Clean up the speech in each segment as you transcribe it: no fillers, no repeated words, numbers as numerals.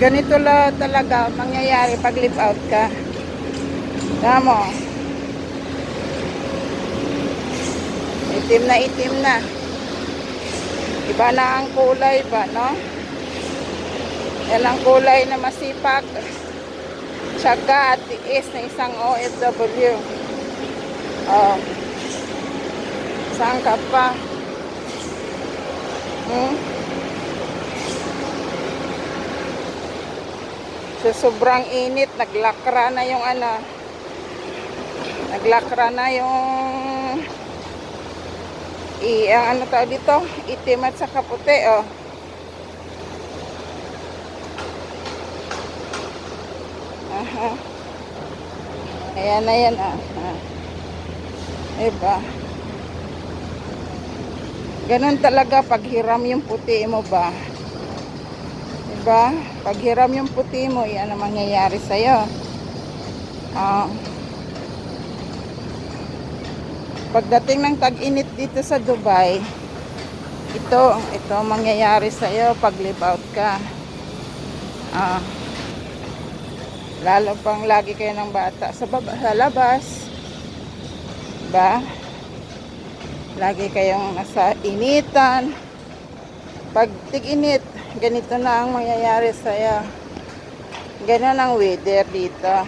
Ganito la talaga mangyayari pag live out ka. Tama mo, itim na itim na. Iba na ang kulay ba, no? Yan ang kulay na masipag, tiyaga at tiis na isang OFW. Oh, saan ka pa? So, sobrang init, naglakra na yung naglakra na yung ang ano tawag dito, itim at saka puti, oh. Aha. Ayan na yan, ah. Diba? Ganun talaga paghiram yung puti mo ba? Diba? Paghiram yung puti mo, yan ang mangyayari sa'yo. Pagdating ng tag-init dito sa Dubai, ito mangyayari sa'yo pag live out ka. Lalo pang lagi kayo ng bata sa labas. Diba? Lagi kayong nasa initan. Pag tig-init, ganito na ang mangyayari sa'yo. Ganon ang weather dito.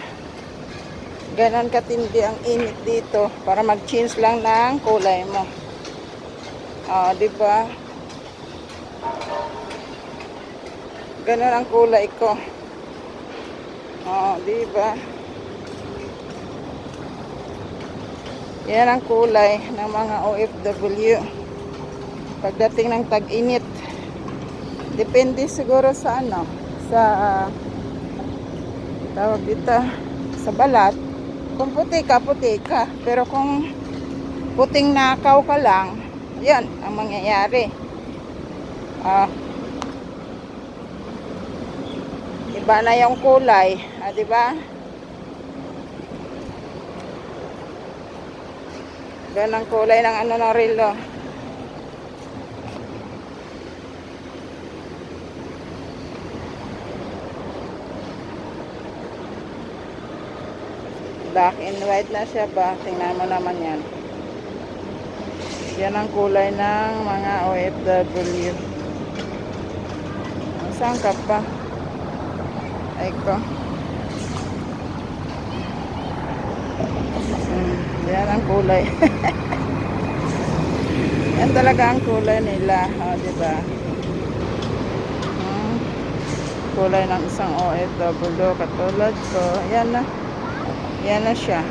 Ganon katindi ang init dito para mag-change lang ng kulay mo. Diba? Ganon ang kulay ko. Diba? Yan ang kulay ng mga OFW pagdating ng tag-init. Depende siguro sa sa tawag dito, sa balat. Kung puti ka, pero kung puting nakaw ka lang, yan ang mangyayari. Iba na yung kulay, diba? Yan ang kulay ng ng relo. Black and white na siya ba? Tingnan mo naman yan. Yan ang kulay ng mga OFW. Saan ka pa? Ay ko. Yan ang kulay. Yan talaga ang kulay nila. Diba? Kulay ng isang OFW katulad ko. Yan na siya.